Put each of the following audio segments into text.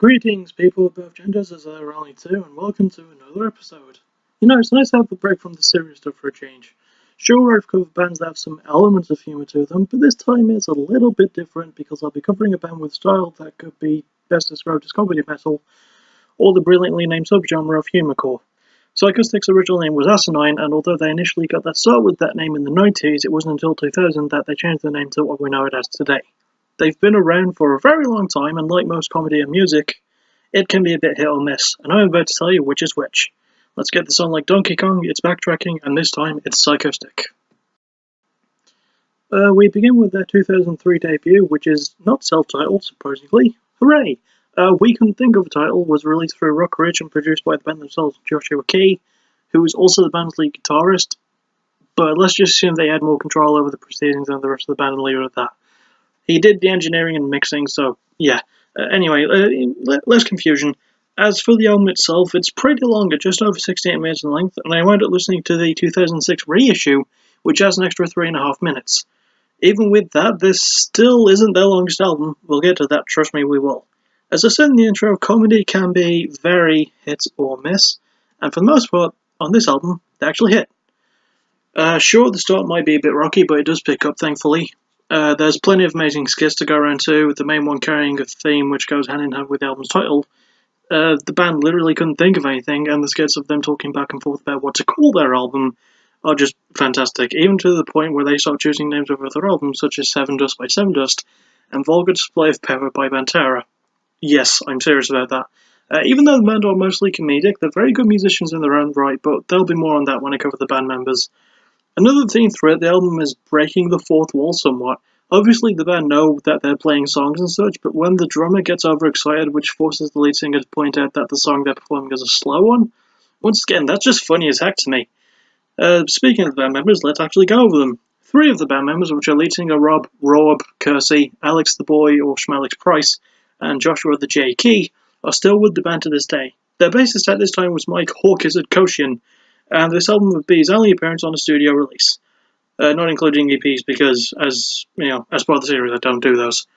Greetings, people of both genders, as there are only two, and welcome to another episode. You know, it's nice to have a break from the serious stuff for a change. Sure, I've covered bands that have some elements of humour to them, but this time it's a little bit different because I'll be covering a band with style that could be best described as comedy metal, or the brilliantly named subgenre of humourcore. Psychostick's original name was Asinine, and although they initially got their start with that name in the 90s, it wasn't until 2000 that they changed the name to what we know it as today. They've been around for a very long time, and like most comedy and music, it can be a bit hit or miss, and I'm about to tell you which is which. Let's get this on like Donkey Kong, it's Backtracking, and this time it's Psychostick. We begin with their 2003 debut, which is not self-titled, surprisingly. Hooray! We Couldn't Think of a Title was released through Rock Ridge and produced by the band themselves, Joshua Key, who was also the band's lead guitarist, but let's just assume they had more control over the proceedings than the rest of the band and leave it at that. He did the engineering and mixing, so yeah. Anyway, less confusion. As for the album itself, it's pretty long, at just over 68 minutes in length, and I wound up listening to the 2006 reissue, which has an extra 3.5 minutes. Even with that, this still isn't their longest album. We'll get to that, trust me, we will. As I said in the intro, comedy can be very hit or miss, and for the most part, on this album, they actually hit. Sure, the start might be a bit rocky, but it does pick up, thankfully. There's plenty of amazing skits to go around too, with the main one carrying a theme which goes hand in hand with the album's title. The band literally couldn't think of anything, and the skits of them talking back and forth about what to call their album are just fantastic, even to the point where they start choosing names of other albums, such as Seven Dust by Seven Dust, and Vulgar Display of Power by Pantera. Yes, I'm serious about that. Even though the band are mostly comedic, they're very good musicians in their own right, but there'll be more on that when I cover the band members. Another theme throughout the album is breaking the fourth wall somewhat. Obviously the band know that they're playing songs and such, but when the drummer gets overexcited, which forces the lead singer to point out that the song they're performing is a slow one, once again, that's just funny as heck to me. Speaking of the band members, let's actually go over them. 3 of the band members, which are lead singer Rob Kersey, Alex the Boy or Schmelix Price, and Joshua the J. Key, are still with the band to this day. Their bassist at this time was Mike Hawkizard Koshian, and this album would be his only appearance on a studio release. Not including EPs because, as part of the series, I don't do those.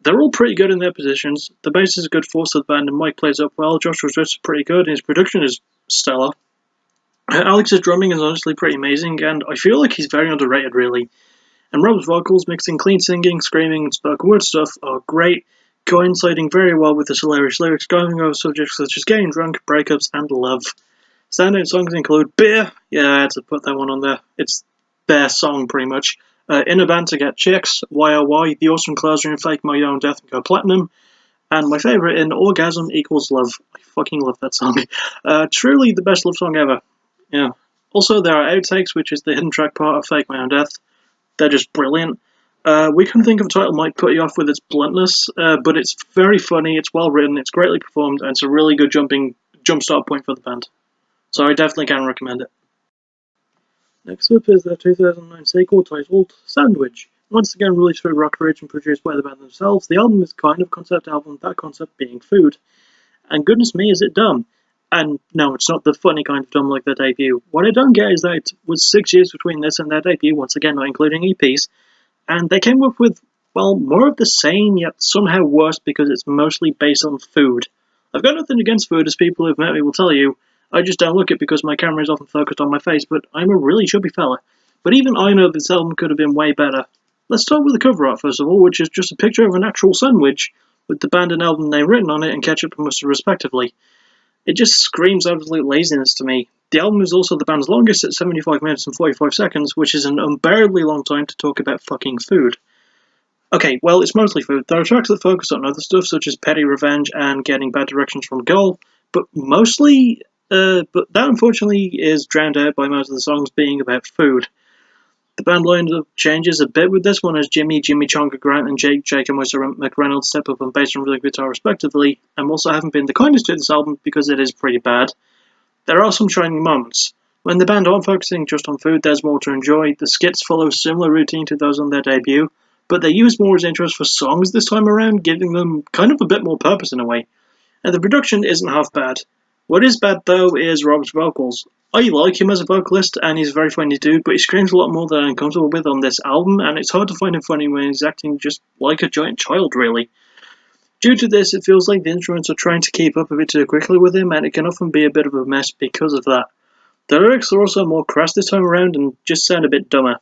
They're all pretty good in their positions. The bass is a good force of the band and Mike plays up well. Joshua's riffs are pretty good and his production is stellar. Alex's drumming is honestly pretty amazing and I feel like he's very underrated really. And Rob's vocals, mixing clean singing, screaming and spoken word stuff, are great, coinciding very well with the hilarious lyrics going over subjects such as getting drunk, breakups and love. Standout songs include Beer, yeah I had to put that one on there, it's their song pretty much, In a Band to Get Chicks, YOY, The Awesome Closer in Fake My Own Death and Go Platinum, and my favourite in Orgasm Equals Love. I fucking love that song. Truly the best love song ever. Yeah. Also there are outtakes, which is the hidden track part of Fake My Own Death. They're just brilliant. We Couldn't Think of a Title might put you off with its bluntness, but it's very funny, it's well written, it's greatly performed, and it's a really good jump start point for the band. So I definitely can recommend it. Next up is their 2009 sequel titled Sandwich. Once again released through Rock Ridge and produced by the band themselves, the album is kind of a concept album, that concept being food. And goodness me, is it dumb. And no, it's not the funny kind of dumb like their debut. What I don't get is that it was 6 years between this and their debut, once again not including EPs, and they came up with, well, more of the same, yet somehow worse because it's mostly based on food. I've got nothing against food, as people who've met me will tell you. I just don't look it because my camera is often focused on my face, but I'm a really chubby fella. But even I know this album could have been way better. Let's start with the cover art first of all, which is just a picture of an actual sandwich, with the band and album name written on it and ketchup and mustard respectively. It just screams absolute laziness to me. The album is also the band's longest at 75 minutes and 45 seconds, which is an unbearably long time to talk about fucking food. Okay, well, it's mostly food. There are tracks that focus on other stuff, such as petty revenge and getting bad directions from a girl, but mostly... but that unfortunately is drowned out by most of the songs being about food. The band lineup changes a bit with this one as Jimmy Chonga Grant and Jake and Mr. McReynolds step up on bass and rhythm guitar respectively, and also haven't been the kindest to this album because it is pretty bad. There are some shining moments. When the band aren't focusing just on food, there's more to enjoy. The skits follow a similar routine to those on their debut, but they use more as intros for songs this time around, giving them kind of a bit more purpose in a way. And the production isn't half bad. What is bad, though, is Rob's vocals. I like him as a vocalist, and he's a very funny dude, but he screams a lot more than I'm comfortable with on this album, and it's hard to find him funny when he's acting just like a giant child, really. Due to this, it feels like the instruments are trying to keep up a bit too quickly with him, and it can often be a bit of a mess because of that. The lyrics are also more crass this time around and just sound a bit dumber.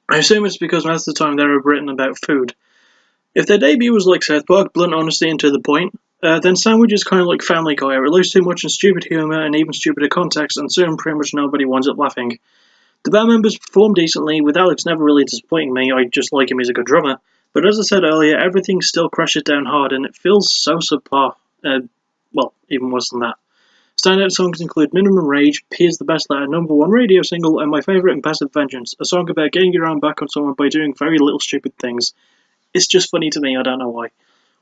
I assume it's because most of the time they're written about food. If their debut was like South Park, blunt honesty and to the point, then Sandwich is kind of like Family Guy. It relies too much on stupid humour and even stupider context, and soon pretty much nobody winds up laughing. The band members perform decently, with Alex never really disappointing me. I just like him as a good drummer. But as I said earlier, everything still crashes down hard, and it feels so subpar. Well, even worse than that. Standout songs include Minimum Rage, P is the Best Letter, #1 radio single, and my favourite, Impassive Vengeance, a song about getting your own back on someone by doing very little stupid things. It's just funny to me, I don't know why.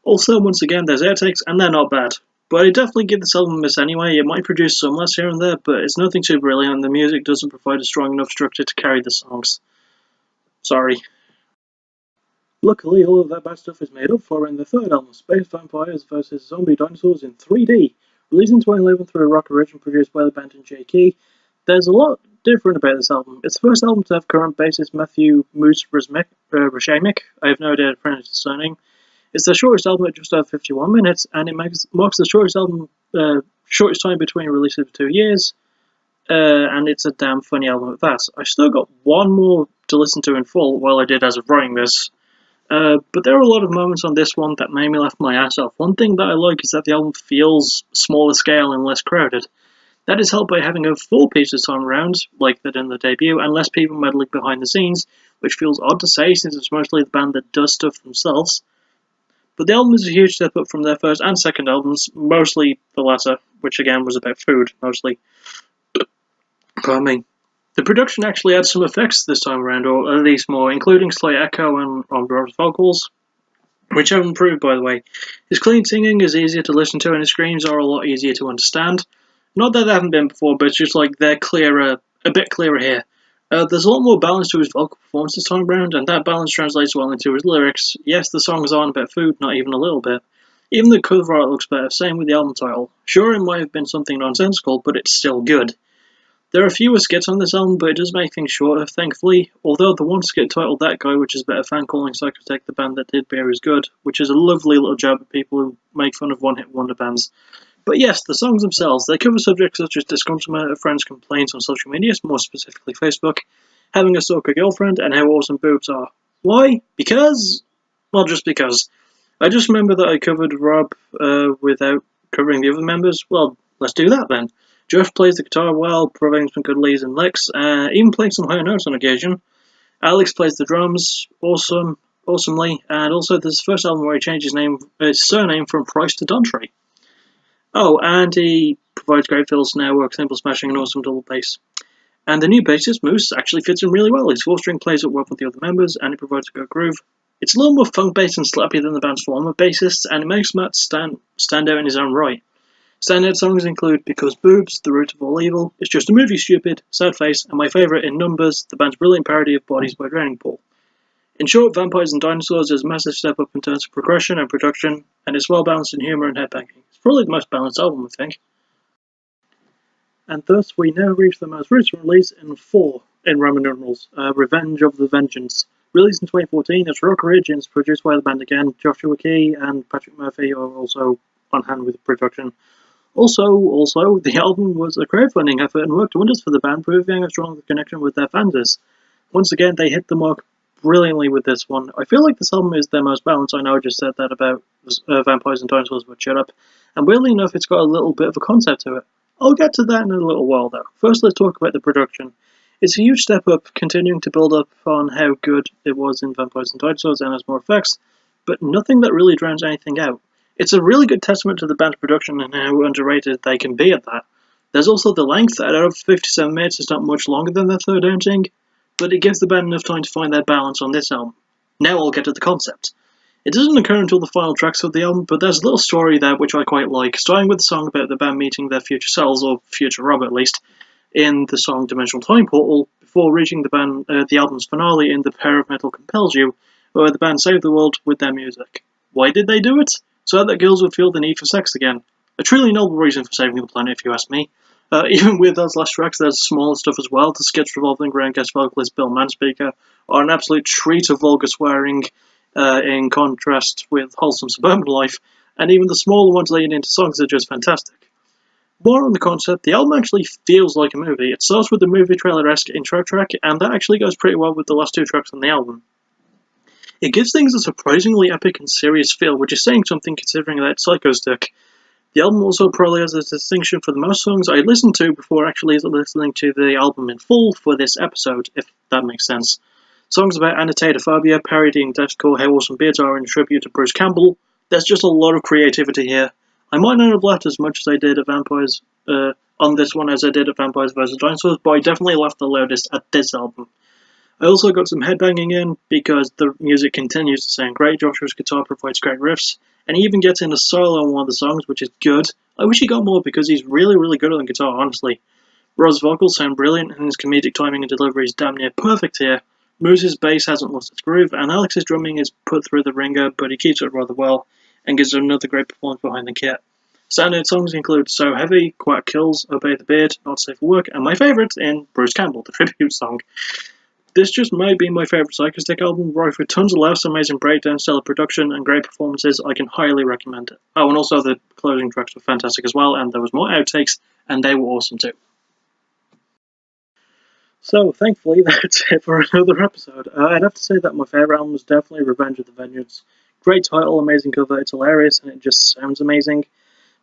Also, once again, there's outtakes, and they're not bad. But I definitely give this album a miss anyway. It might produce some less here and there, but it's nothing too brilliant, and the music doesn't provide a strong enough structure to carry the songs. Sorry. Luckily, all of that bad stuff is made up for in the third album, Space Vampires vs. Zombie Dinosaurs in 3D. Released in 2011 through a rock original produced by the band and J. Key, there's a lot different about this album. It's the first album to have current bassist Matthew Moose Rashamik. I have no idea how to pronounce his surname. It's the shortest album at just over 51 minutes, and it marks the shortest time between releases of 2 years, and it's a damn funny album at that. I still got one more to listen to in full while I did as of writing this. But there are a lot of moments on this one that made me laugh my ass off. One thing that I like is that the album feels smaller scale and less crowded. That is helped by having a full piece this time around, like they did in the debut, and less people meddling behind the scenes, which feels odd to say since it's mostly the band that does stuff themselves. But the album is a huge step up from their first and second albums, mostly the latter, which again was about food, mostly. Pardon me. The production actually adds some effects this time around, or at least more, including slight echo on Rob's vocals, which have improved, by the way. His clean singing is easier to listen to, and his screams are a lot easier to understand. Not that they haven't been before, but it's just like they're clearer, a bit clearer here. There's a lot more balance to his vocal performance this time around, and that balance translates well into his lyrics. Yes, the songs aren't about food, not even a little bit. Even the cover art looks better, same with the album title. Sure, it might have been something nonsensical, but it's still good. There are fewer skits on this album, but it does make things shorter, thankfully, although the one skit titled That Guy, which is about a fan calling Psychostick the band that did beer, is good, which is a lovely little jab at people who make fun of one-hit wonder bands. But yes, the songs themselves, they cover subjects such as discomfort of friends' complaints on social media, more specifically Facebook, having a stalker girlfriend, and how awesome boobs are. Why? Because? Well, just because. I just remember that I covered Rob without covering the other members. Well, let's do that then. Jeff plays the guitar well, providing some good leads and licks, even playing some higher notes on occasion. Alex plays the drums awesomely, and also this is the first album where he changed his surname from Price to Dontry. Oh, and he provides great fill snare work, simple smashing, and awesome double bass. And the new bassist, Moose, actually fits in really well. His 4-string plays up well with the other members, and he provides a good groove. It's a little more funk-based and slappy than the band's former bassists, and it makes Matt stand out in his own right. Standout songs include Because Boobs, The Root of All Evil, It's Just a Movie Stupid, Sad Face, and my favourite In Numbers, the band's brilliant parody of Bodies by Drowning Pool. In short, Vampires and Dinosaurs is a massive step up in terms of progression and production, and it's well balanced in humour and headbanging. It's probably the most balanced album, I think. And thus we now reach the most recent release in 4 in Roman numerals, Revenge of the Vengeance. Released in 2014, it's rock origins, produced by the band again. Joshua Key and Patrick Murphy are also on hand with production. Also, the album was a crowdfunding effort and worked wonders for the band, proving how strong the connection with their fans is. Once again, they hit the mark brilliantly with this one. I feel like this album is their most balanced. I know I just said that about Vampires and Dinosaurs, but shut up. And weirdly enough, it's got a little bit of a concept to it. I'll get to that in a little while, though. First, let's talk about the production. It's a huge step up, continuing to build up on how good it was in Vampires and Dinosaurs and has more effects, but nothing that really drowns anything out. It's a really good testament to the band's production and how underrated they can be at that. There's also the length. At over 57 minutes, it's not much longer than their third outing, but it gives the band enough time to find their balance on this album. Now I'll get to the concept. It doesn't occur until the final tracks of the album, but there's a little story there which I quite like, starting with a song about the band meeting their future selves, or future Rob at least, in the song Dimensional Time Portal, before reaching the album's finale in The Power of Metal Compels You, where the band saved the world with their music. Why did they do it? So that girls would feel the need for sex again. A truly noble reason for saving the planet, if you ask me. Even with those last tracks, there's smaller stuff as well. The skits revolving around guest vocalist Bill Manspeaker are an absolute treat of vulgar swearing, in contrast with wholesome suburban life. and even the smaller ones leading into songs are just fantastic. More on the concept, the album actually feels like a movie. It starts with the movie trailer-esque intro track, and that actually goes pretty well with the last two tracks on the album. It gives things a surprisingly epic and serious feel, which is saying something considering that it's Psychostick. The album also probably has a distinction for the most songs I listened to before actually listening to the album in full for this episode, if that makes sense. Songs about annotatophobia, parodying deathcore, How Awesome Beards Are in tribute to Bruce Campbell. There's just a lot of creativity here. I might not have laughed as much as I did at Vampires on this one as I did at Vampires vs. Dinosaurs, but I definitely laughed the loudest at this album. I also got some headbanging in because the music continues to sound great. Joshua's guitar provides great riffs, and he even gets in a solo on one of the songs, which is good. I wish he got more because he's really, really good on guitar, honestly. Rob's vocals sound brilliant, and his comedic timing and delivery is damn near perfect here. Moose's bass hasn't lost its groove, and Alex's drumming is put through the ringer, but he keeps it rather well, and gives another great performance behind the kit. Standout songs include So Heavy, Quiet Kills, Obey the Beard, Not Safe for Work, and my favourite in Bruce Campbell, the tribute song. This just might be my favourite Psychostick album, rife with tons of laughs, amazing breakdowns, stellar production, and great performances. I can highly recommend it. Oh, and also the closing tracks were fantastic as well, and there was more outtakes, and they were awesome too. So, thankfully, that's it for another episode. I'd have to say that my favourite album was definitely Revenge of the Vengeance. Great title, amazing cover, it's hilarious, and it just sounds amazing.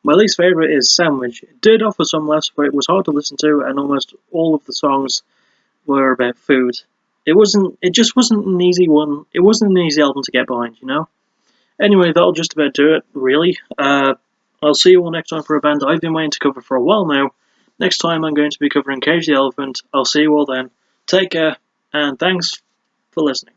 My least favourite is Sandwich. It did offer some laughs, but it was hard to listen to, and almost all of the songs were about food. It just wasn't an easy one. It wasn't an easy album to get behind, you know? Anyway, that'll just about do it, really. I'll see you all next time for a band I've been waiting to cover for a while now. Next time I'm going to be covering Cage the Elephant. I'll see you all then. Take care, and thanks for listening.